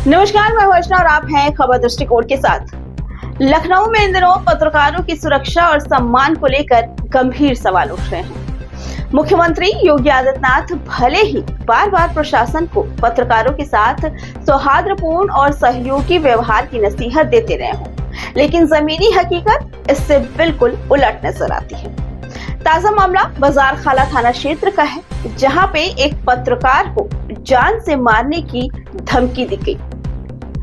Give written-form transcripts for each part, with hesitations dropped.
नमस्कार, मैं वर्षा और आप हैं खबर दृष्टिकोण के साथ। लखनऊ में इन दिनों पत्रकारों की सुरक्षा और सम्मान को लेकर गंभीर सवाल उठ रहे हैं। मुख्यमंत्री योगी आदित्यनाथ भले ही बार बार प्रशासन को पत्रकारों के साथ सौहार्दपूर्ण और सहयोगी व्यवहार की नसीहत देते रहे हों, लेकिन जमीनी हकीकत इससे बिल्कुल उलट नजर आती है। ताजा मामला बाजार खाला थाना क्षेत्र का है, जहां पे एक पत्रकार को जान से मारने की धमकी दी गई।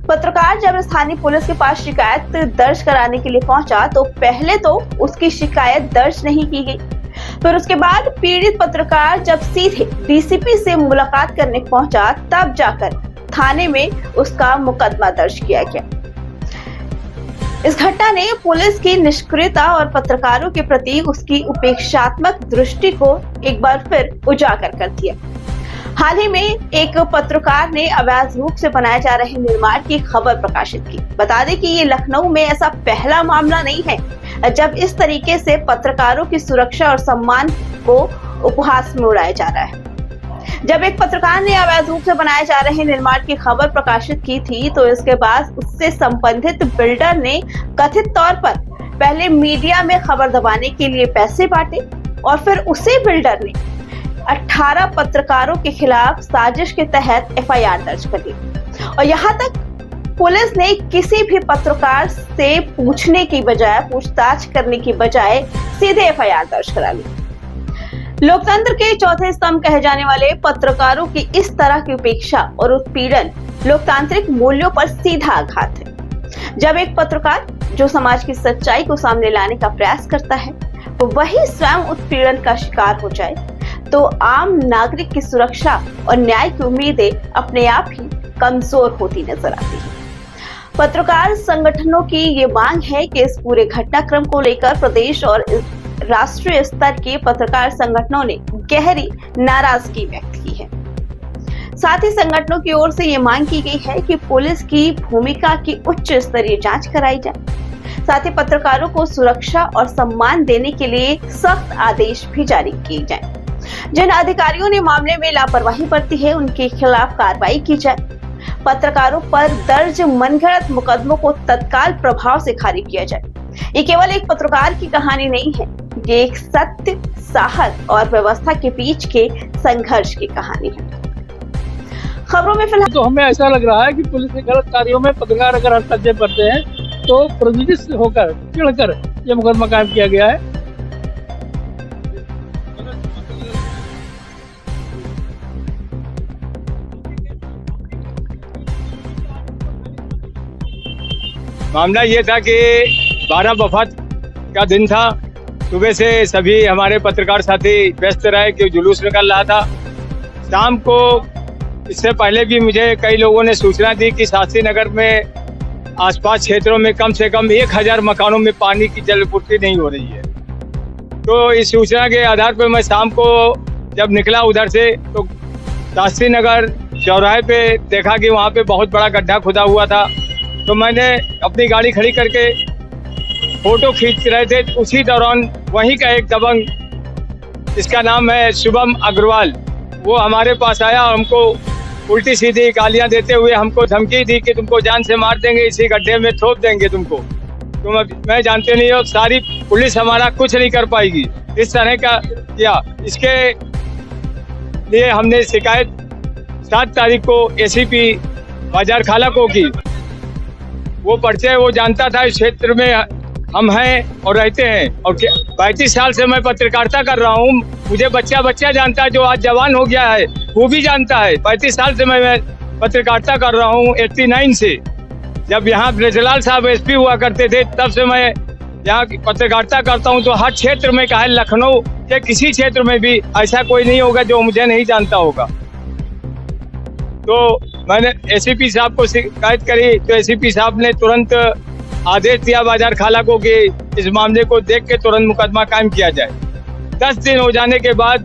पत्रकार जब स्थानीय पुलिस के पास शिकायत दर्ज कराने के लिए पहुंचा तो पहले तो उसकी शिकायत दर्ज नहीं की गई, फिर उसके बाद पीड़ित पत्रकार जब सीधे डीसीपी से मुलाकात करने पहुंचा तब जाकर थाने में उसका मुकदमा दर्ज किया गया। इस घटना ने पुलिस की निष्क्रियता और पत्रकारों के प्रति उसकी उपेक्षात्मक दृष्टि को एक बार फिर उजागर कर दिया। हाल ही में एक पत्रकार ने अवैध रूप से बनाए जा रहे निर्माण की खबर प्रकाशित की। बता दें कि ये लखनऊ में ऐसा पहला मामला नहीं है जब इस तरीके से पत्रकारों की सुरक्षा और सम्मान को उपहास में उड़ाया जा रहा है। जब एक पत्रकार ने अवैध रूप से बनाए जा रहे निर्माण की खबर प्रकाशित की थी तो इसके बाद उससे संबंधित बिल्डर ने कथित तौर पर पहले मीडिया में खबर दबाने के लिए पैसे बांटे और फिर उसी बिल्डर ने 18 पत्रकारों के खिलाफ साजिश के तहत एफआईआर दर्ज कर ली और यहाँ तक पुलिस ने किसी भी पत्रकार से पूछताछ करने की बजाय सीधे एफआईआर दर्ज करा ली। लोकतंत्र के चौथे स्तंभ कहे जाने वाले पत्रकारों की इस तरह की उपेक्षा और उत्पीड़न लोकतांत्रिक मूल्यों पर सीधा आघात है। जब एक पत्रकार जो समाज की सच्चाई को सामने लाने का प्रयास करता है तो वही स्वयं उत्पीड़न का शिकार हो जाए तो आम नागरिक की सुरक्षा और न्याय की उम्मीदें अपने आप ही कमजोर होती नजर आती है। पत्रकार संगठनों की ये मांग है कि इस पूरे घटनाक्रम को लेकर प्रदेश और राष्ट्रीय स्तर के पत्रकार संगठनों ने गहरी नाराजगी व्यक्त की है। साथ ही संगठनों की ओर से ये मांग की गई है कि पुलिस की भूमिका की उच्च स्तरीय जांच कराई जाए। साथ ही पत्रकारों को सुरक्षा और सम्मान देने के लिए सख्त आदेश भी जारी किए जाएं। जिन अधिकारियों ने मामले में लापरवाही बरती है उनके खिलाफ कार्रवाई की जाए। पत्रकारों पर दर्ज मनगढ़ंत मुकदमों को तत्काल प्रभाव से खारिज किया जाए। ये केवल एक पत्रकार की कहानी नहीं है, ये एक सत्य, साहस और व्यवस्था के बीच के संघर्ष की कहानी है। खबरों में फिलहाल तो हमें ऐसा लग रहा है कि पुलिस के गलत कार्यों में पत्रकार अगर हस्तक्षेप करते हैं तो प्रेजुडिस होकर चिढ़कर यह मुकदमा कायम किया गया है। मामला ये था कि 12 वफात का दिन था। सुबह से सभी हमारे पत्रकार साथी व्यस्त रहे कि जुलूस निकल रहा था। शाम को इससे पहले भी मुझे कई लोगों ने सूचना दी कि शास्त्री नगर में आसपास क्षेत्रों में कम से कम 1000 मकानों में पानी की जलपूर्ति नहीं हो रही है। तो इस सूचना के आधार पर मैं शाम को जब निकला उधर से तो शास्त्री नगर चौराहे पे देखा कि वहाँ पे बहुत बड़ा गड्ढा खुदा हुआ था। तो मैंने अपनी गाड़ी खड़ी करके फोटो खींच रहे थे, उसी दौरान वहीं का एक दबंग, इसका नाम है शुभम अग्रवाल, वो हमारे पास आया और हमको उल्टी सीधी गालियां देते हुए हमको धमकी दी कि तुमको जान से मार देंगे, इसी गड्ढे में थोप देंगे तुमको। तो मैं जानते नहीं हो, सारी पुलिस हमारा कुछ नहीं कर पाएगी, इस तरह का किया। इसके लिए हमने शिकायत 7 तारीख को एसीपी बाजार खाला को की। वो परिचय वो जानता था, इस क्षेत्र में हम हैं और रहते हैं और 35 साल से मैं पत्रकारिता कर रहा हूँ। मुझे बच्चा जानता है, जो आज जवान हो गया है वो भी जानता है। 35 साल से मैं पत्रकारिता कर रहा हूँ, 89 से, जब यहाँ ब्रजलाल साहब एसपी हुआ करते थे तब से मैं यहाँ पत्रकारिता करता हूँ। तो हर क्षेत्र में कहा, लखनऊ के किसी क्षेत्र में भी ऐसा कोई नहीं होगा जो मुझे नहीं जानता होगा। तो मैंने एसीपी साहब को शिकायत करी तो एसीपी साहब ने तुरंत आदेश दिया बाजार खाला को कि इस मामले को देख के तुरंत मुकदमा कायम किया जाए। 10 दिन हो जाने के बाद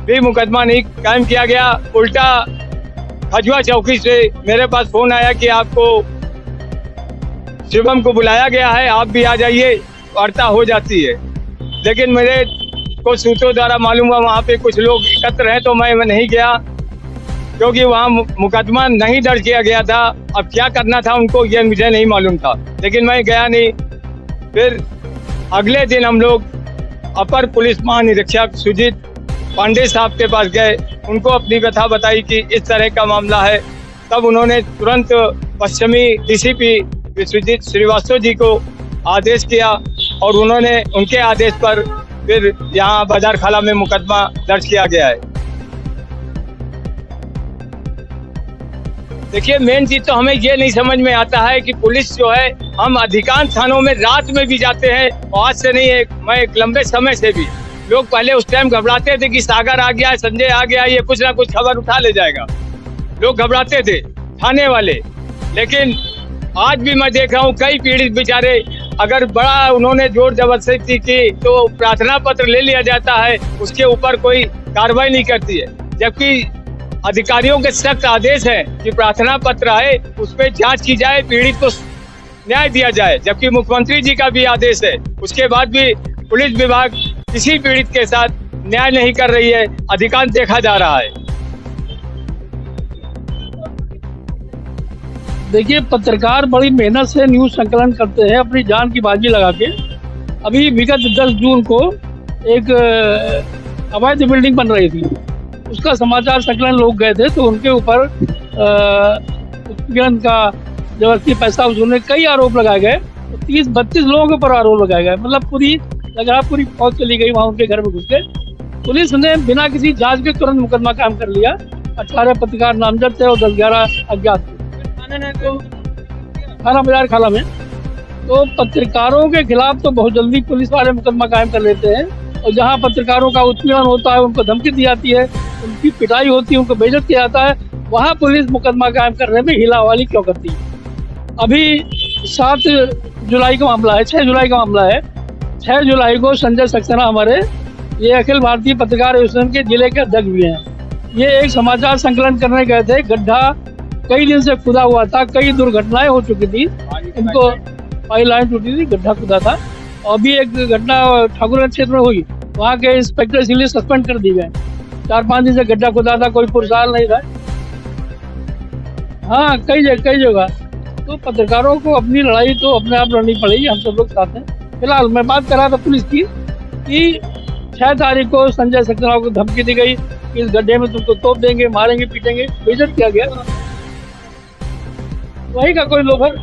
भी मुकदमा नहीं कायम किया गया। उल्टा खजुआ चौकी से मेरे पास फोन आया कि आपको शिवम को बुलाया गया है, आप भी आ जाइए, वार्ता हो जाती है। लेकिन मेरे को सूत्रों द्वारा मालूम हुआ वहाँ पे कुछ लोग एकत्र हैं तो मैं नहीं गया। क्योंकि वहाँ मुकदमा नहीं दर्ज किया गया था। अब क्या करना था उनको ये मुझे नहीं मालूम था, लेकिन मैं गया नहीं। फिर अगले दिन हम लोग अपर पुलिस महानिरीक्षक सुजीत पांडे साहब के पास गए, उनको अपनी व्यथा बताई कि इस तरह का मामला है। तब उन्होंने तुरंत पश्चिमी डीसीपी विश्वजीत श्रीवास्तव जी को आदेश किया और उन्होंने उनके आदेश पर फिर यहाँ बाजार खाला में मुकदमा दर्ज किया गया है। देखिए, मेन चीज तो हमें ये नहीं समझ में आता है कि पुलिस जो है, हम अधिकांश थानों में रात में भी जाते हैं, आज से नहीं है, मैं एक लंबे समय से भी। लोग पहले उस टाइम घबराते थे कि सागर आ गया, संजय आ गया, ये कुछ ना कुछ खबर उठा ले जाएगा, लोग घबराते थे थाने वाले। लेकिन आज भी मैं देख रहा हूँ कई पीड़ित बेचारे, अगर बड़ा उन्होंने जोर जबरदस्ती की तो प्रार्थना पत्र ले लिया जाता है, उसके ऊपर कोई कार्रवाई नहीं करती है। जबकि अधिकारियों के सख्त आदेश है कि प्रार्थना पत्र आए, उस पर जांच की जाए, पीड़ित को न्याय दिया जाए। जबकि मुख्यमंत्री जी का भी आदेश है, उसके बाद भी पुलिस विभाग किसी पीड़ित के साथ न्याय नहीं कर रही है, अधिकांश देखा जा रहा है। देखिए, पत्रकार बड़ी मेहनत से न्यूज संकलन करते हैं, अपनी जान की बाजी लगा के। अभी विगत 10 जून को एक अवैध बिल्डिंग बन रही थी, उसका समाचार संकलन लोग गए थे, तो उनके ऊपर उत्पीड़न का जबरदस्ती पैसा वसूलने कई आरोप लगाए गए। तो 30-32 लोगों के ऊपर आरोप लगाए गए। मतलब पूरी फौज चली गई वहाँ उनके घर में घुस के। पुलिस ने बिना किसी जांच के तुरंत मुकदमा कायम कर लिया। 18 पत्रकार नामजद थे और 10-11 अज्ञात थे थाना बाजार खाला में। तो पत्रकारों के खिलाफ तो बहुत जल्दी पुलिस वाले मुकदमा कायम कर लेते हैं, और जहाँ पत्रकारों का उत्पीड़न होता है, उनको धमकी दी जाती है, उनकी पिटाई होती है, उनको बेइज्जत किया जाता है, वहाँ पुलिस मुकदमा कायम करने में हिलावाली क्यों करती है। अभी 7 जुलाई का मामला है, 6 जुलाई का मामला है। 6 जुलाई को संजय सक्सेना, हमारे ये अखिल भारतीय पत्रकार एसोसिएशन के जिले के अध्यक्ष भी हैं, ये एक समाचार संकलन करने गए थे। गड्ढा कई दिन से खुदा हुआ था, कई दुर्घटनाएं हो चुकी थी, इनको पाइप लाइन टूटी थी, गड्ढा खुदा था। और भी एक घटना ठाकुरगंज क्षेत्र में हुई, वहाँ के इंस्पेक्टर इसलिए सस्पेंड कर दिए गए। 4-5 दिन से गड्ढा खुदा था, कोई पुरसाल नहीं था। हाँ, कई जगह। तो पत्रकारों को अपनी लड़ाई तो अपने आप लड़नी पड़ेगी, हम सब लोग साथ हैं। फिलहाल मैं बात कर रहा था पुलिस की कि 6 तारीख को संजय सक्सेना को धमकी दी गई कि इस गड्ढे में तुमको तोप देंगे, मारेंगे, पीटेंगे, बेइज्जत किया गया। वहीं का कोई लोकल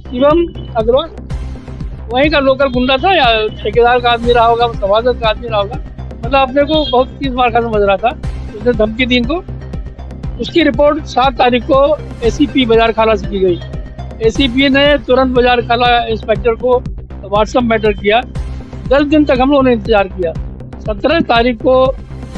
शिवम अग्रवाल, वहीं का लोकल गुंडा था, या ठेकेदार का आदमी रहा होगा, सभासद का आदमी रहा होगा, मतलब अपने को बहुत चीज मार का समझ रहा था, उसने धमकी दी इनको। उसकी रिपोर्ट 7 तारीख को एसीपी बाजार खाला से की गई। एसीपी ने तुरंत बाजार खाला इंस्पेक्टर को व्हाट्सएप मैटर किया। 10 दिन तक हम लोगों ने इंतजार किया। 17 तारीख को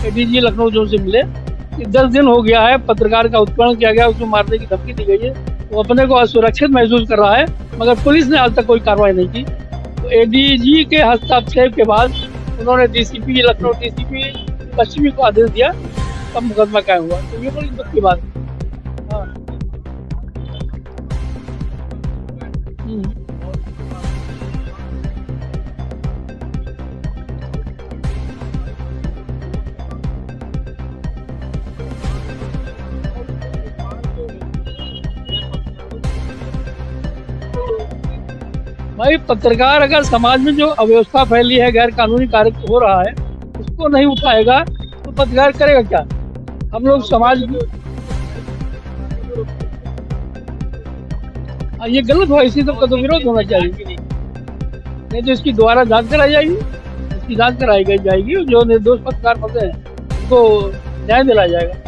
एडीजी लखनऊ जोन से मिले कि 10 दिन हो गया है, पत्रकार का उत्पीड़न किया गया, उसको मारने की धमकी दी गई है, वो अपने को असुरक्षित महसूस कर रहा है, मगर पुलिस ने आज तक कोई कार्रवाई नहीं की। तो एडीजी के हस्तक्षेप के बाद उन्होंने डीसीपी लखनऊ, डीसीपी पश्चिमी को आदेश दिया, तब मुकदमा कायम हुआ। तो ये बड़ी दुख की बात है। हाँ। भाई, पत्रकार अगर समाज में जो अव्यवस्था फैली है, गैर कानूनी कार्य हो रहा है, उसको नहीं उठाएगा तो पत्रकार करेगा क्या। हम लोग समाज ये गलत हुआ, इसी तो विरोध होना चाहिए, नहीं तो इसकी दोबारा जांच कराई जाएगी, इसकी जांच कराई जाएगी, जो निर्दोष पत्रकार फंसे हैं उनको न्याय दिलाया जाएगा।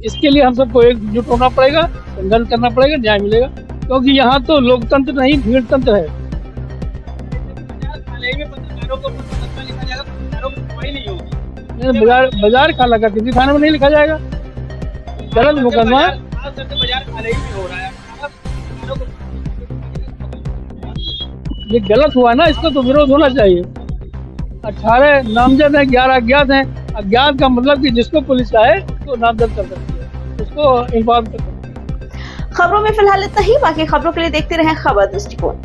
इसके लिए हम सबको एकजुट होना पड़ेगा, संघर्ष करना पड़ेगा, न्याय मिलेगा, क्योंकि यहाँ तो लोकतंत्र नहीं, भीड़ तंत्र है। बाजार खाला का किसी थाने में नहीं लिखा जाएगा, गलत मुकदमा। ये गलत हुआ ना, इसका तो विरोध होना चाहिए। 18 नामजद हैं, 11 अज्ञात हैं। अज्ञात का मतलब कि जिसको पुलिस चाहे तो नामजद कर सकती है, उसको इन्फॉर्म कर सकती है। खबरों में फिलहाल इतना ही, बाकी खबरों के लिए देखते रहें खबर दृष्टिकोण।